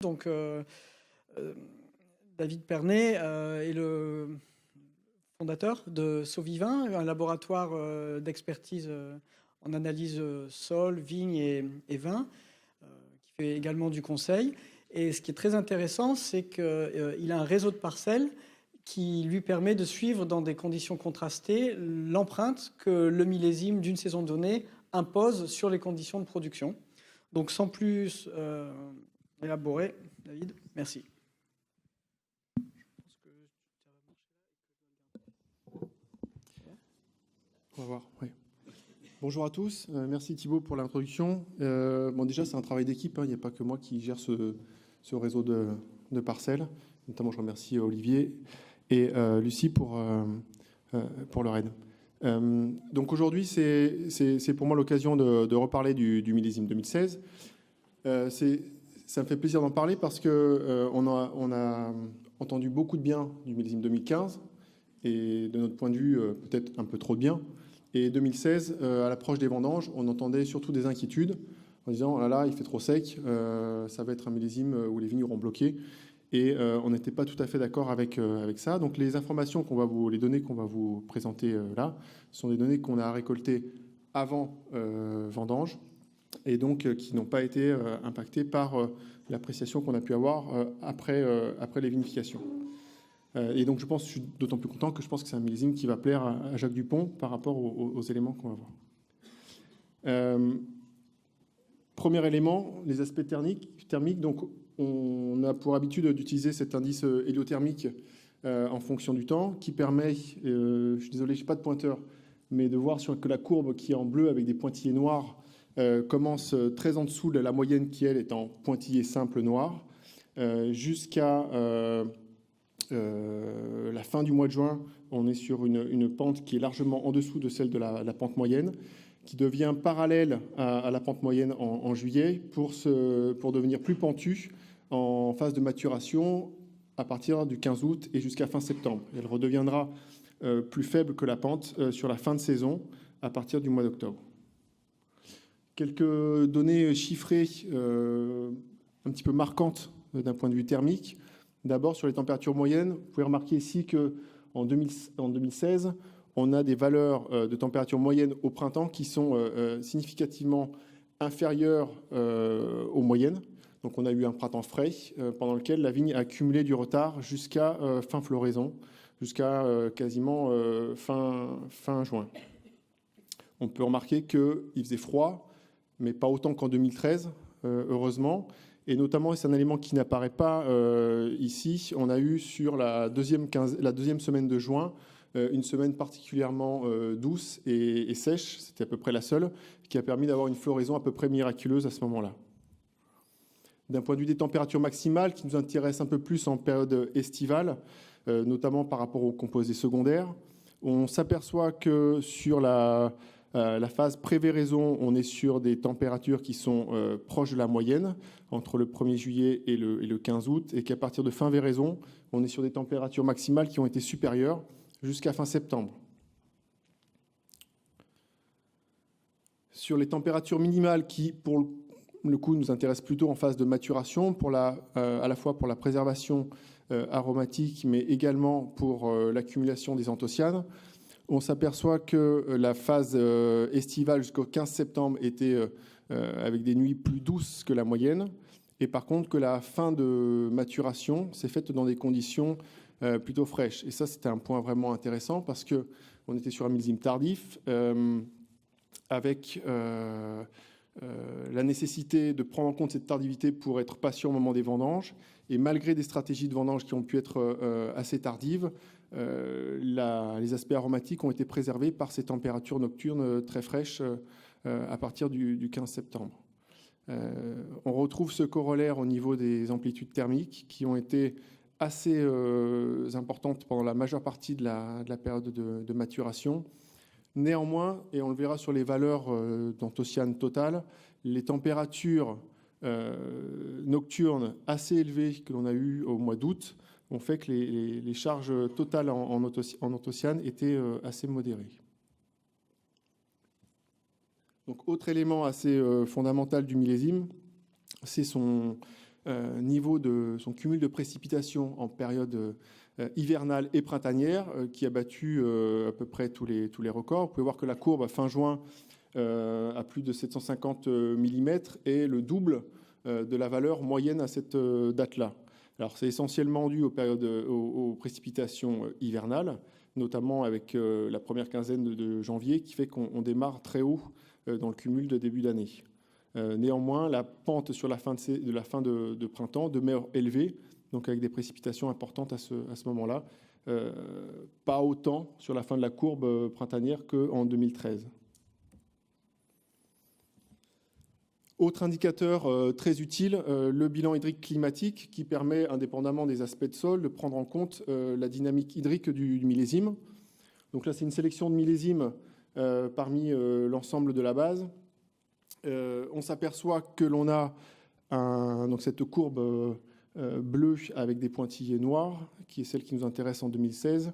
Donc, David Pernet est le fondateur de Sauvivin, un laboratoire d'expertise en analyse sol, vigne et vin, qui fait également du conseil. Et ce qui est très intéressant, c'est qu'il a un réseau de parcelles qui lui permet de suivre dans des conditions contrastées l'empreinte que le millésime d'une saison donnée impose sur les conditions de production. Donc sans plus élaborer, David, merci. On va voir, oui. Bonjour à tous, merci Thibaut pour l'introduction. Déjà c'est un travail d'équipe, il n'y a pas que moi qui gère ce réseau de parcelles. Notamment je remercie Olivier et Lucie pour leur aide. Donc aujourd'hui c'est pour moi l'occasion de reparler du millésime 2016. Ça me fait plaisir d'en parler parce que on a entendu beaucoup de bien du millésime 2015 et de notre point de vue peut-être un peu trop de bien. Et 2016, à l'approche des vendanges, on entendait surtout des inquiétudes en disant oh là là, il fait trop sec, ça va être un millésime où les vignes auront bloqué. Et on n'était pas tout à fait d'accord avec ça. Donc les informations les données qu'on va vous présenter là, sont des données qu'on a récoltées avant vendange et donc qui n'ont pas été impactées par l'appréciation qu'on a pu avoir après les vinifications. Et donc je suis d'autant plus content que je pense que c'est un millésime qui va plaire à Jacques Dupont par rapport aux éléments qu'on va voir. Premier élément, les aspects thermiques. Donc on a pour habitude d'utiliser cet indice héliothermique en fonction du temps qui permet, je suis désolé, je n'ai pas de pointeur, mais de voir que la courbe qui est en bleu avec des pointillés noirs commence très en dessous de la moyenne qui, elle, est en pointillé simple noir, jusqu'à la fin du mois de juin. On est sur une pente qui est largement en dessous de celle de la pente moyenne, qui devient parallèle à la pente moyenne en juillet pour devenir plus pentue en phase de maturation à partir du 15 août et jusqu'à fin septembre. Elle redeviendra plus faible que la pente sur la fin de saison à partir du mois d'octobre. Quelques données chiffrées un petit peu marquantes d'un point de vue thermique. D'abord, sur les températures moyennes, vous pouvez remarquer ici qu'en 2016, on a des valeurs de température moyenne au printemps qui sont significativement inférieures aux moyennes. Donc on a eu un printemps frais pendant lequel la vigne a accumulé du retard jusqu'à fin floraison, jusqu'à quasiment fin juin. On peut remarquer qu'il faisait froid, mais pas autant qu'en 2013, heureusement. Et notamment, c'est un élément qui n'apparaît pas ici, on a eu sur la deuxième semaine de juin, une semaine particulièrement douce et sèche, c'était à peu près la seule, qui a permis d'avoir une floraison à peu près miraculeuse à ce moment-là. D'un point de vue des températures maximales, qui nous intéressent un peu plus en période estivale, notamment par rapport aux composés secondaires, on s'aperçoit que sur la phase pré-véraison, on est sur des températures qui sont proches de la moyenne entre le 1er juillet et le 15 août, et qu'à partir de fin véraison, on est sur des températures maximales qui ont été supérieures jusqu'à fin septembre. Sur les températures minimales qui, pour le coup, nous intéressent plutôt en phase de maturation, à la fois pour la préservation aromatique, mais également pour l'accumulation des anthocyanes, on s'aperçoit que la phase estivale jusqu'au 15 septembre était avec des nuits plus douces que la moyenne, et par contre que la fin de maturation s'est faite dans des conditions plutôt fraîches. Et ça, c'était un point vraiment intéressant parce qu'on était sur un millésime tardif, avec la nécessité de prendre en compte cette tardivité pour être patient au moment des vendanges. Et malgré des stratégies de vendange qui ont pu être assez tardives, les aspects aromatiques ont été préservés par ces températures nocturnes très fraîches à partir du 15 septembre. On retrouve ce corollaire au niveau des amplitudes thermiques qui ont été assez importantes pendant la majeure partie de la période de maturation. Néanmoins, et on le verra sur les valeurs d'anthocyanes totales, les températures nocturnes assez élevées que l'on a eues au mois d'août ont fait que les charges totales en anthocyanes étaient assez modérées. Donc, autre élément assez fondamental du millésime, c'est son niveau de son cumul de précipitations en période hivernale et printanière qui a battu à peu près tous les records. Vous pouvez voir que la courbe à fin juin à plus de 750 mm est le double de la valeur moyenne à cette date-là. Alors c'est essentiellement dû aux précipitations hivernales, notamment avec la première quinzaine de janvier, qui fait qu'on démarre très haut dans le cumul de début d'année. Néanmoins, la pente sur la fin de printemps demeure élevée, donc avec des précipitations importantes à ce moment-là, pas autant sur la fin de la courbe printanière qu'en 2013. Autre indicateur très utile, le bilan hydrique climatique qui permet, indépendamment des aspects de sol, de prendre en compte la dynamique hydrique du millésime. Donc là, c'est une sélection de millésimes parmi l'ensemble de la base. On s'aperçoit que l'on a donc cette courbe bleue avec des pointillés noirs, qui est celle qui nous intéresse en 2016,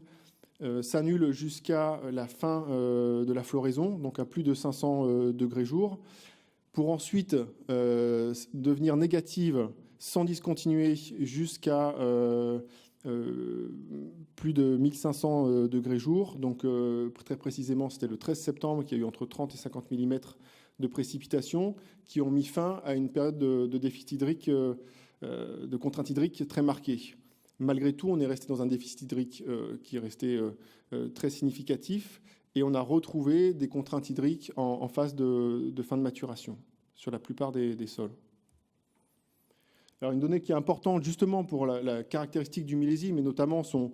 s'annule jusqu'à la fin de la floraison, donc à plus de 500 degrés jour, pour ensuite devenir négative sans discontinuer jusqu'à plus de 1500 degrés jour. Donc très précisément, c'était le 13 septembre qu'il y a eu entre 30 et 50 mm de précipitations qui ont mis fin à une période de déficit hydrique, de contrainte hydrique très marquée. Malgré tout, on est resté dans un déficit hydrique qui est resté très significatif et on a retrouvé des contraintes hydriques en phase de fin de maturation sur la plupart des sols. Alors une donnée qui est importante justement pour la caractéristique du millésime et notamment son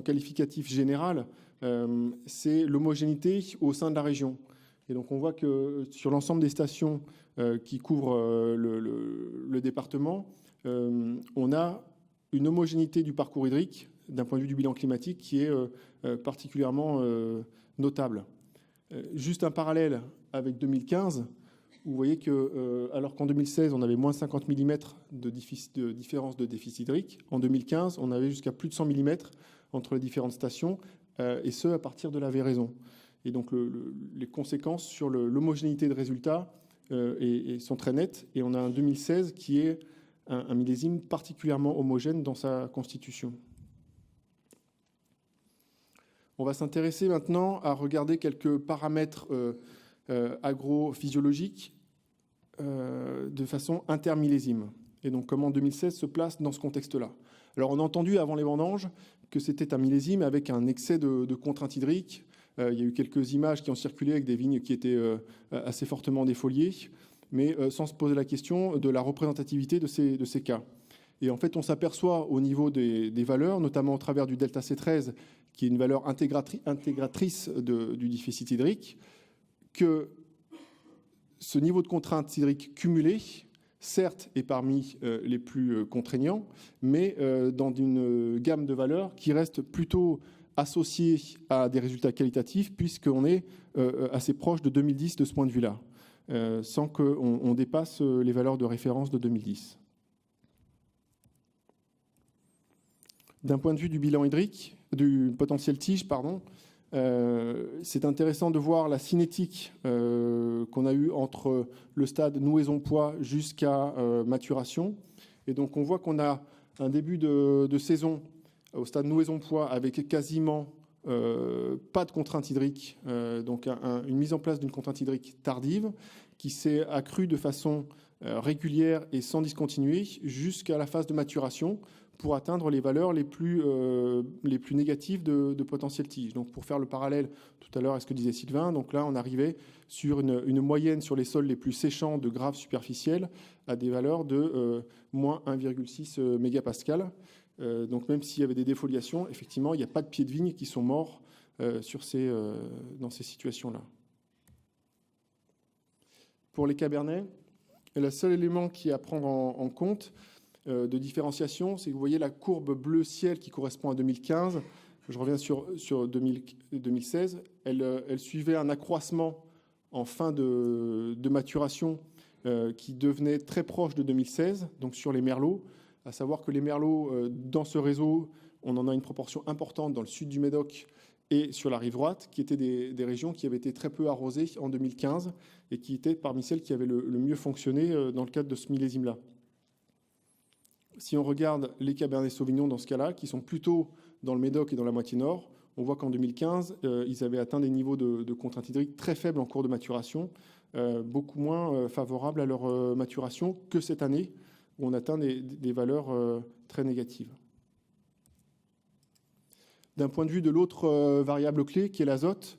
qualificatif général, c'est l'homogénéité au sein de la région. Et donc on voit que sur l'ensemble des stations qui couvrent le département, on a une homogénéité du parcours hydrique d'un point de vue du bilan climatique qui est particulièrement notable. Juste un parallèle avec 2015, vous voyez que alors qu'en 2016 on avait moins 50 mm de différence de déficit hydrique, en 2015 on avait jusqu'à plus de 100 mm entre les différentes stations, et ce à partir de la véraison. Et donc les conséquences sur l'homogénéité de résultats sont très nettes, et on a un 2016 qui est un millésime particulièrement homogène dans sa constitution. On va s'intéresser maintenant à regarder quelques paramètres agrophysiologiques de façon intermillésime. Et donc comment 2016 se place dans ce contexte-là. Alors on a entendu avant les vendanges que c'était un millésime avec un excès de contraintes hydriques. Il y a eu quelques images qui ont circulé avec des vignes qui étaient assez fortement défoliées, mais sans se poser la question de la représentativité de ces cas. Et en fait, on s'aperçoit au niveau des valeurs, notamment au travers du delta C13, qui est une valeur intégratrice du déficit hydrique, que ce niveau de contrainte hydrique cumulé, certes, est parmi les plus contraignants, mais dans une gamme de valeurs qui reste plutôt associée à des résultats qualitatifs, puisqu'on est assez proche de 2010 de ce point de vue-là, sans qu'on dépasse les valeurs de référence de 2010. D'un point de vue du bilan hydrique, du potentiel tige, pardon, c'est intéressant de voir la cinétique qu'on a eue entre le stade nouaison-pois jusqu'à maturation. Et donc on voit qu'on a un début de saison au stade nouaison-pois avec quasiment pas de contrainte hydrique, donc une mise en place d'une contrainte hydrique tardive qui s'est accrue de façon régulière et sans discontinuer jusqu'à la phase de maturation, pour atteindre les valeurs les plus négatives de potentiel tige. Donc pour faire le parallèle tout à l'heure à ce que disait Sylvain, donc là on arrivait sur une moyenne sur les sols les plus séchants de graves superficiels à des valeurs de moins 1,6 mégapascal. Donc même s'il y avait des défoliations, effectivement il n'y a pas de pieds de vigne qui sont morts dans ces situations-là. Pour les cabernets, le seul élément qui est à prendre en compte de différenciation, c'est que vous voyez la courbe bleu ciel qui correspond à 2015. Je reviens sur 2016. Elle suivait un accroissement en fin de maturation qui devenait très proche de 2016, donc sur les merlots. À savoir que les merlots, dans ce réseau, on en a une proportion importante dans le sud du Médoc et sur la rive droite, qui étaient des régions qui avaient été très peu arrosées en 2015 et qui étaient parmi celles qui avaient le mieux fonctionné dans le cadre de ce millésime-là. Si on regarde les Cabernet Sauvignon dans ce cas-là, qui sont plutôt dans le Médoc et dans la moitié nord, on voit qu'en 2015, ils avaient atteint des niveaux de contrainte hydrique très faibles en cours de maturation, beaucoup moins favorables à leur maturation que cette année, où on atteint des valeurs très négatives. D'un point de vue de l'autre variable clé, qui est l'azote,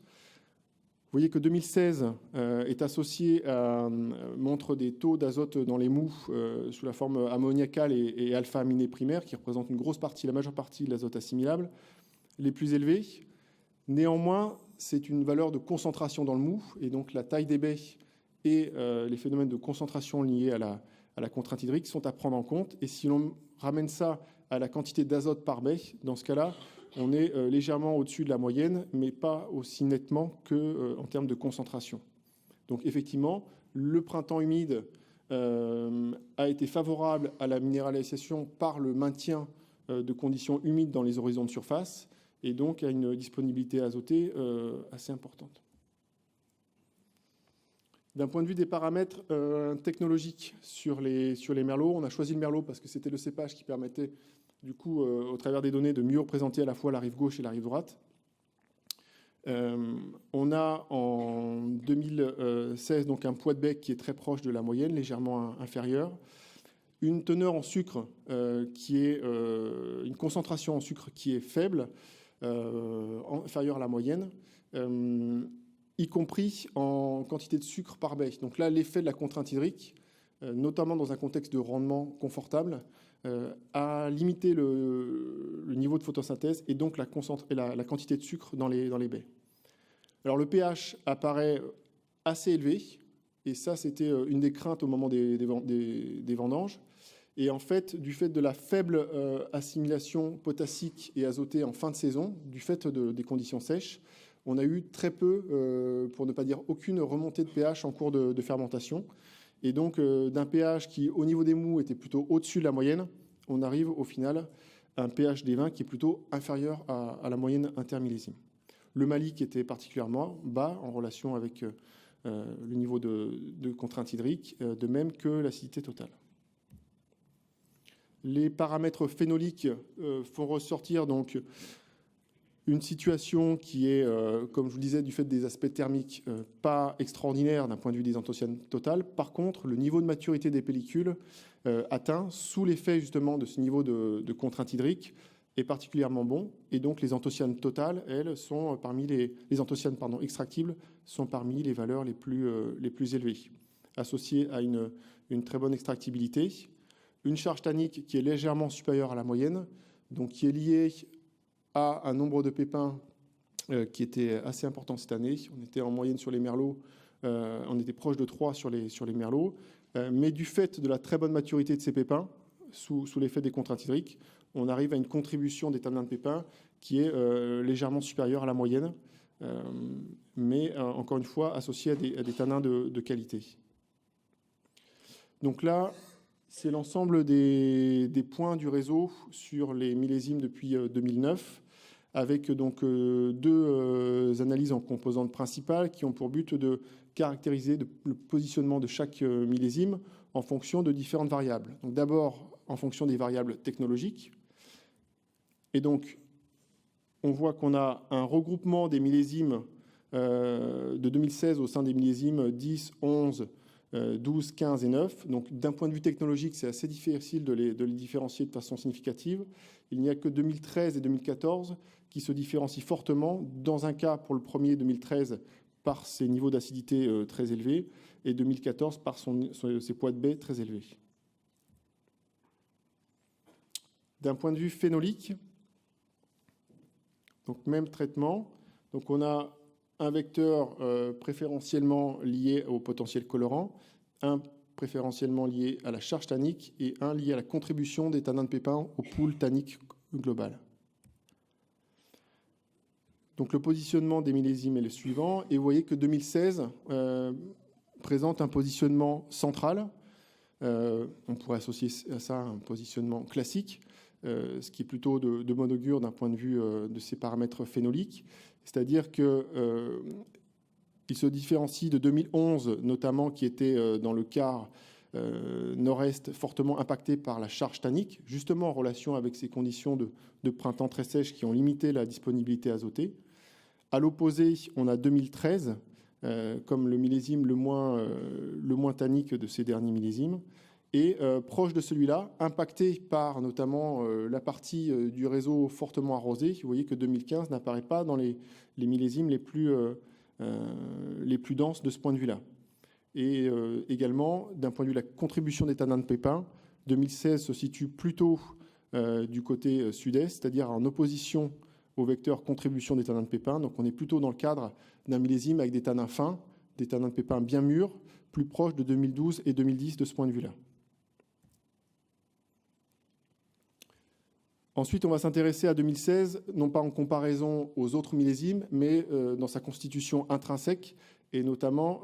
vous voyez que 2016 est associé à montre des taux d'azote dans les mous sous la forme ammoniacale et alpha-aminés primaires, qui représentent une grosse partie, la majeure partie de l'azote assimilable, les plus élevés. Néanmoins, c'est une valeur de concentration dans le mou, et donc la taille des baies et les phénomènes de concentration liés à la contrainte hydrique sont à prendre en compte. Et si l'on ramène ça à la quantité d'azote par baie, dans ce cas-là, on est légèrement au-dessus de la moyenne, mais pas aussi nettement qu'en termes de concentration. Donc effectivement, le printemps humide a été favorable à la minéralisation par le maintien de conditions humides dans les horizons de surface, et donc à une disponibilité azotée assez importante. D'un point de vue des paramètres technologiques sur les merlots, on a choisi le merlot parce que c'était le cépage qui permettait, du coup, au travers des données, de mieux représenter à la fois la rive gauche et la rive droite. On a en 2016 donc un poids de bec qui est très proche de la moyenne, légèrement inférieur. Une teneur en sucre qui est une concentration en sucre qui est faible, inférieure à la moyenne, y compris en quantité de sucre par baie. Donc là, l'effet de la contrainte hydrique, notamment dans un contexte de rendement confortable, a limité le niveau de photosynthèse et donc la quantité de sucre dans les baies. Alors le pH apparaît assez élevé, et ça c'était une des craintes au moment des vendanges. Et en fait, du fait de la faible assimilation potassique et azotée en fin de saison, du fait des conditions sèches, on a eu très peu, pour ne pas dire aucune, remontée de pH en cours de fermentation. Et donc, d'un pH qui, au niveau des mous, était plutôt au-dessus de la moyenne, on arrive au final à un pH des vins qui est plutôt inférieur à la moyenne intermillésime. Le malique était particulièrement bas en relation avec le niveau de contrainte hydrique, de même que l'acidité totale. Les paramètres phénoliques font ressortir donc une situation qui est, comme je vous le disais, du fait des aspects thermiques, pas extraordinaire d'un point de vue des anthocyanes totales. Par contre, le niveau de maturité des pellicules atteint, sous l'effet justement de ce niveau de contrainte hydrique, est particulièrement bon. Et donc les anthocyanes totales, elles, sont parmi les anthocyanes extractibles, sont parmi les valeurs les plus élevées, associées à une très bonne extractibilité. Une charge tannique qui est légèrement supérieure à la moyenne, donc qui est liée à un nombre de pépins qui était assez important cette année. On était en moyenne sur les merlots, on était proche de 3 sur les merlots, mais du fait de la très bonne maturité de ces pépins, sous l'effet des contraintes hydriques, on arrive à une contribution des tanins de pépins qui est légèrement supérieure à la moyenne, mais encore une fois associée à des tanins de qualité. Donc là, c'est l'ensemble des points du réseau sur les millésimes depuis 2009, avec donc deux analyses en composantes principales qui ont pour but de caractériser le positionnement de chaque millésime en fonction de différentes variables. Donc d'abord en fonction des variables technologiques. Et donc on voit qu'on a un regroupement des millésimes de 2016 au sein des millésimes 10, 11, 12, 15 et 9. Donc d'un point de vue technologique, c'est assez difficile de les différencier de façon significative. Il n'y a que 2013 et 2014 qui se différencient fortement. Dans un cas, pour le premier 2013, par ses niveaux d'acidité très élevés, et 2014 par ses poids de baie très élevés. D'un point de vue phénolique, donc même traitement. Donc on a un vecteur préférentiellement lié au potentiel colorant, un préférentiellement lié à la charge tannique et un lié à la contribution des tanins de pépins au pool tannique global. Donc le positionnement des millésimes est le suivant, et vous voyez que 2016 présente un positionnement central. On pourrait associer à ça un positionnement classique, ce qui est plutôt de bon augure d'un point de vue de ces paramètres phénoliques. C'est-à-dire que il se différencie de 2011, notamment, qui était dans le quart nord-est fortement impacté par la charge tannique, justement en relation avec ces conditions de printemps très sèches qui ont limité la disponibilité azotée. À l'opposé, on a 2013 comme le millésime le moins tannique de ces derniers millésimes, et proche de celui-là, impacté par notamment la partie du réseau fortement arrosé. Vous voyez que 2015 n'apparaît pas dans les millésimes les plus denses de ce point de vue-là. Et également, d'un point de vue de la contribution des tanins de pépins, 2016 se situe plutôt du côté sud-est, c'est-à-dire en opposition au vecteur contribution des tanins de pépins. Donc on est plutôt dans le cadre d'un millésime avec des tanins fins, des tanins de pépins bien mûrs, plus proches de 2012 et 2010 de ce point de vue-là. Ensuite, on va s'intéresser à 2016, non pas en comparaison aux autres millésimes, mais dans sa constitution intrinsèque, et notamment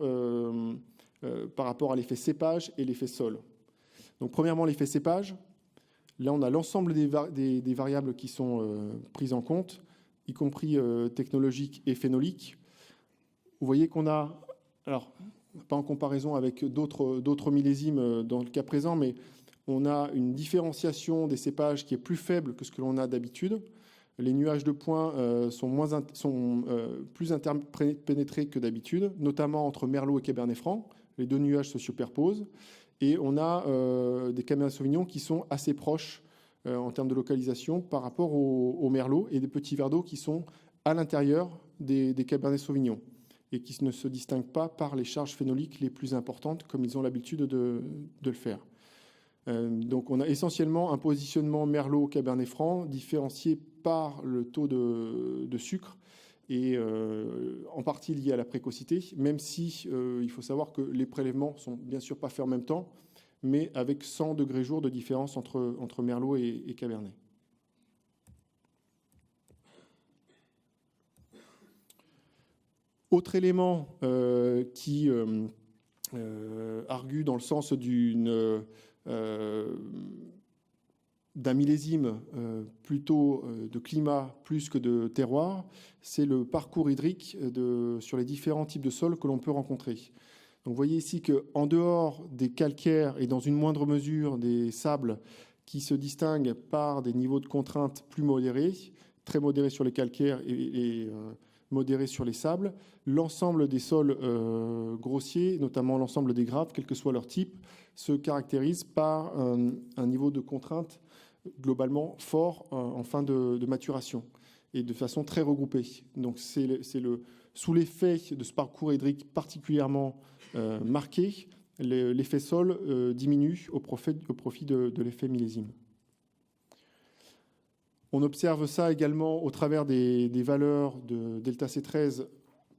par rapport à l'effet cépage et l'effet sol. Donc, premièrement, l'effet cépage. Là, on a l'ensemble des variables qui sont prises en compte, y compris technologiques et phénoliques. Vous voyez qu'on a, alors, pas en comparaison avec d'autres millésimes dans le cas présent, mais on a une différenciation des cépages qui est plus faible que ce que l'on a d'habitude. Les nuages de points sont plus interpénétrés que d'habitude, notamment entre Merlot et Cabernet Franc. Les deux nuages se superposent. Et on a des Cabernet Sauvignon qui sont assez proches en termes de localisation par rapport au Merlot, et des petits verres d'eau qui sont à l'intérieur des Cabernet Sauvignon et qui ne se distinguent pas par les charges phénoliques les plus importantes comme ils ont l'habitude de le faire. Donc on a essentiellement un positionnement Merlot-Cabernet Franc différencié par le taux de sucre et en partie lié à la précocité, même si il faut savoir que les prélèvements sont bien sûr pas faits en même temps, mais avec 100 degrés jour de différence entre Merlot et Cabernet. Autre élément qui argue dans le sens d'un millésime plutôt de climat plus que de terroir, c'est le parcours hydrique sur les différents types de sols que l'on peut rencontrer. Donc vous voyez ici qu'en dehors des calcaires et dans une moindre mesure des sables qui se distinguent par des niveaux de contrainte plus modérés, très modérés sur les calcaires et modérés sur les sables, l'ensemble des sols grossiers, notamment l'ensemble des graves, quel que soit leur type, se caractérise par un niveau de contrainte globalement fort en fin de maturation et de façon très regroupée. Donc c'est sous l'effet de ce parcours hydrique particulièrement marqué, l'effet sol diminue au profit de l'effet millésime. On observe ça également au travers des valeurs de delta C13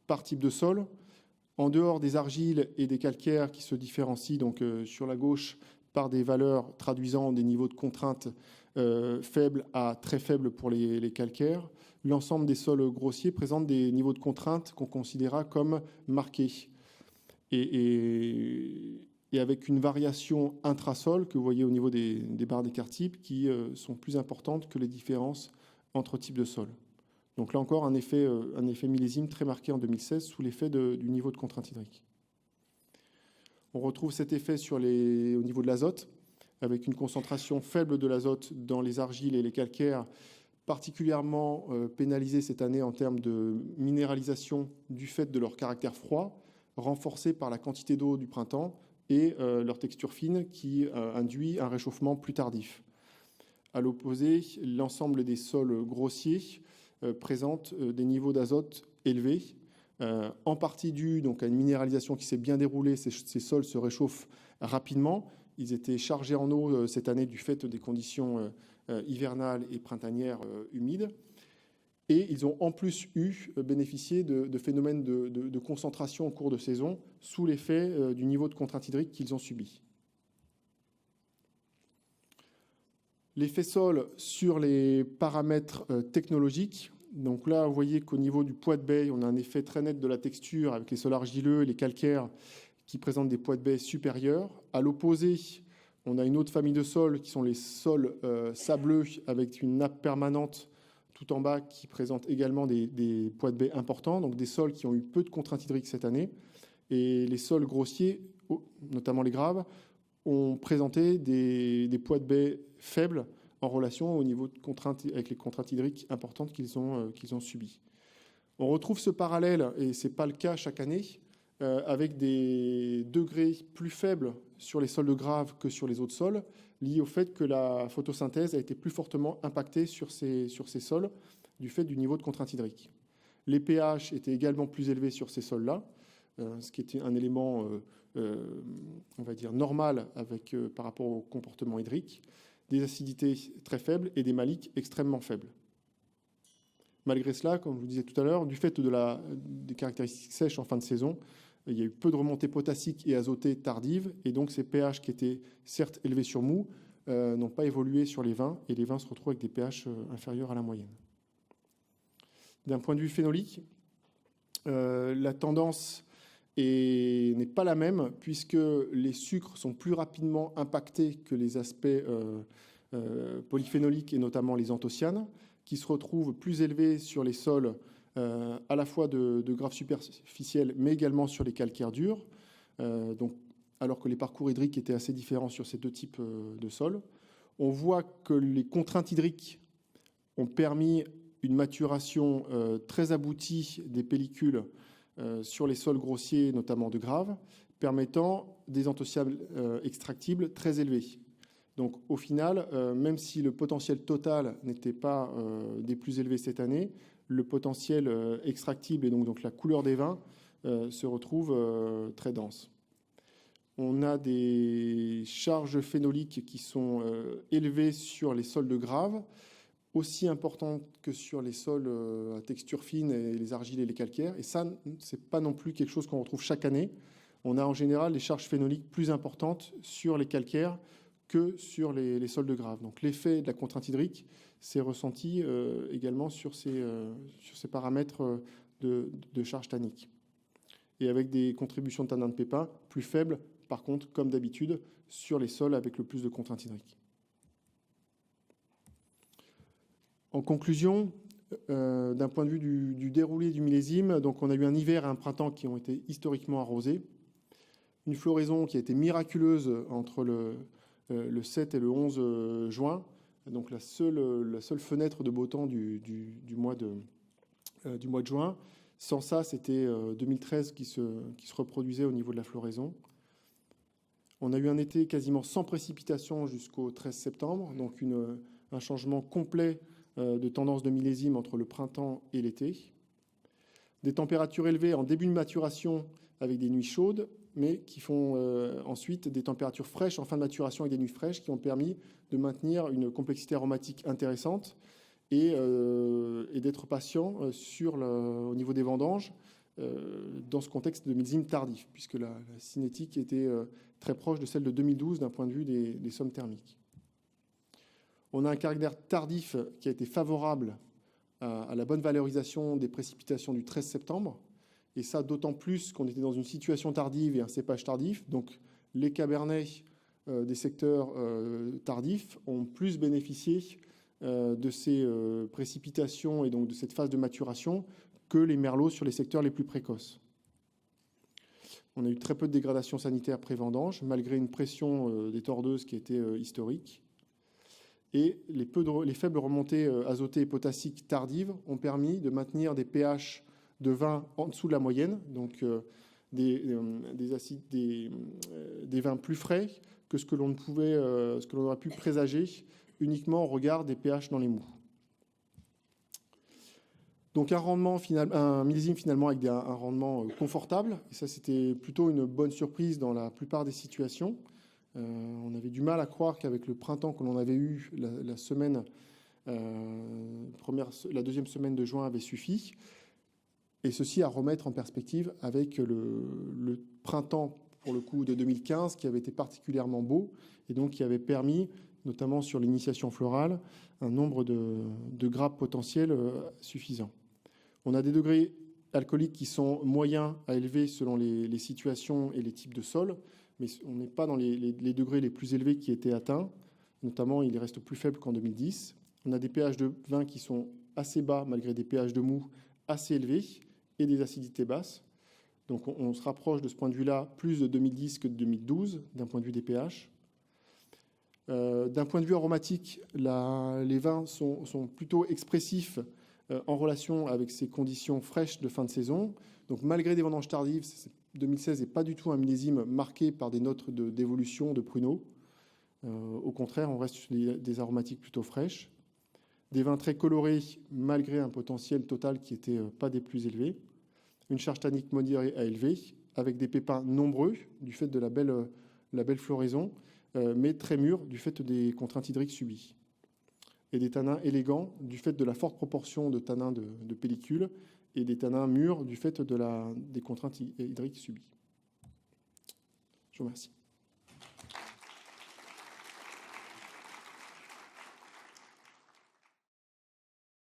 par type de sol. En dehors des argiles et des calcaires qui se différencient donc sur la gauche par des valeurs traduisant des niveaux de contrainte faibles à très faibles pour les calcaires, l'ensemble des sols grossiers présente des niveaux de contrainte qu'on considéra comme marqués. Et avec une variation intrasol que vous voyez au niveau des barres d'écart type qui sont plus importantes que les différences entre types de sol. Donc là encore, un effet millésime très marqué en 2016 sous l'effet du niveau de contrainte hydrique. On retrouve cet effet au niveau de l'azote, avec une concentration faible de l'azote dans les argiles et les calcaires, particulièrement pénalisés cette année en termes de minéralisation du fait de leur caractère froid, renforcé par la quantité d'eau du printemps et leur texture fine qui induit un réchauffement plus tardif. À l'opposé, l'ensemble des sols grossiers présente des niveaux d'azote élevés, en partie dû donc à une minéralisation qui s'est bien déroulée. Ces sols se réchauffent rapidement. Ils étaient chargés en eau cette année du fait des conditions hivernales et printanières humides. Et ils ont en plus bénéficié de phénomènes de concentration au cours de saison sous l'effet du niveau de contrainte hydrique qu'ils ont subi. L'effet sol sur les paramètres technologiques. Donc là, vous voyez qu'au niveau du poids de baie, on a un effet très net de la texture avec les sols argileux et les calcaires qui présentent des poids de baie supérieurs. À l'opposé, on a une autre famille de sols qui sont les sols sableux avec une nappe permanente, tout en bas qui présente également des poids de baie importants, donc des sols qui ont eu peu de contraintes hydriques cette année. Et les sols grossiers, notamment les graves, ont présenté des poids de baie faibles en relation au niveau de contraintes, avec les contraintes hydriques importantes qu'ils ont subies. On retrouve ce parallèle, et ce n'est pas le cas chaque année, avec des degrés plus faibles sur les sols de graves que sur les autres sols, liés au fait que la photosynthèse a été plus fortement impactée sur ces sols du fait du niveau de contrainte hydrique. Les pH étaient également plus élevés sur ces sols-là, ce qui était un élément, on va dire, normal par rapport au comportement hydrique, des acidités très faibles et des maliques extrêmement faibles. Malgré cela, comme je vous disais tout à l'heure, du fait des caractéristiques sèches en fin de saison, il y a eu peu de remontées potassiques et azotées tardives, et donc ces pH qui étaient certes élevés sur mou n'ont pas évolué sur les vins, et les vins se retrouvent avec des pH inférieurs à la moyenne. D'un point de vue phénolique, la tendance n'est pas la même, puisque les sucres sont plus rapidement impactés que les aspects polyphénoliques, et notamment les anthocyanes, qui se retrouvent plus élevés sur les sols à la fois de graves superficiels, mais également sur les calcaires durs, alors que les parcours hydriques étaient assez différents sur ces deux types de sols. On voit que les contraintes hydriques ont permis une maturation très aboutie des pellicules sur les sols grossiers, notamment de graves, permettant des anthocyanes extractibles très élevés. Donc au final, même si le potentiel total n'était pas des plus élevés cette année, le potentiel extractible et donc la couleur des vins se retrouve très dense. On a des charges phénoliques qui sont élevées sur les sols de graves, aussi importantes que sur les sols à texture fine et les argiles et les calcaires. Et ça, ce n'est pas non plus quelque chose qu'on retrouve chaque année. On a en général des charges phénoliques plus importantes sur les calcaires que sur les sols de graves. Donc l'effet de la contrainte hydrique s'est ressenti également sur ces paramètres de charge tannique. Et avec des contributions de tanin de pépins plus faibles, par contre, comme d'habitude, sur les sols avec le plus de contrainte hydrique. En conclusion, d'un point de vue du déroulé du millésime, donc on a eu un hiver et un printemps qui ont été historiquement arrosés, une floraison qui a été miraculeuse entre le 7 et le 11 juin, donc la seule fenêtre de beau temps du mois de juin. Sans ça, c'était 2013 qui se reproduisait au niveau de la floraison. On a eu un été quasiment sans précipitation jusqu'au 13 septembre, donc un changement complet de tendance de millésime entre le printemps et l'été. Des températures élevées en début de maturation avec des nuits chaudes, mais qui font ensuite des températures fraîches en fin de maturation avec des nuits fraîches qui ont permis de maintenir une complexité aromatique intéressante et d'être patient au niveau des vendanges dans ce contexte de millésime tardif, puisque la cinétique était très proche de celle de 2012 d'un point de vue des sommes thermiques. On a un caractère tardif qui a été favorable à la bonne valorisation des précipitations du 13 septembre, et ça d'autant plus qu'on était dans une situation tardive et un cépage tardif. Donc les cabernets des secteurs tardifs ont plus bénéficié de ces précipitations et donc de cette phase de maturation que les merlots sur les secteurs les plus précoces. On a eu très peu de dégradation sanitaire pré-vendange, malgré une pression des tordeuses qui était historique. Et les faibles remontées azotées et potassiques tardives ont permis de maintenir des pH de vin en dessous de la moyenne, donc des vins plus frais que ce que l'on aurait pu présager uniquement au regard des pH dans les mous. Donc un millésime finalement avec un rendement confortable, et ça c'était plutôt une bonne surprise dans la plupart des situations. On avait du mal à croire qu'avec le printemps que l'on avait eu, la deuxième semaine de juin avait suffi. Et ceci à remettre en perspective avec le printemps, pour le coup, de 2015, qui avait été particulièrement beau, et donc qui avait permis, notamment sur l'initiation florale, un nombre de grappes potentielles suffisant. On a des degrés alcooliques qui sont moyens à élevés selon les situations et les types de sols, mais on n'est pas dans les degrés les plus élevés qui étaient atteints. Notamment, il reste plus faible qu'en 2010. On a des pH de vin qui sont assez bas malgré des pH de mou assez élevés et des acidités basses. Donc on se rapproche de ce point de vue-là plus de 2010 que de 2012 d'un point de vue des pH. D'un point de vue aromatique, les vins sont plutôt expressifs en relation avec ces conditions fraîches de fin de saison. Donc malgré des vendanges tardives, 2016 n'est pas du tout un millésime marqué par des notes d'évolution de pruneaux. Au contraire, on reste sur des aromatiques plutôt fraîches. Des vins très colorés, malgré un potentiel total qui n'était pas des plus élevés. Une charge tannique modérée à élevée, avec des pépins nombreux du fait de la belle floraison, mais très mûrs du fait des contraintes hydriques subies. Et des tanins élégants du fait de la forte proportion de tanins de pellicule et des tanins mûrs du fait des contraintes hydriques subies. Je vous remercie.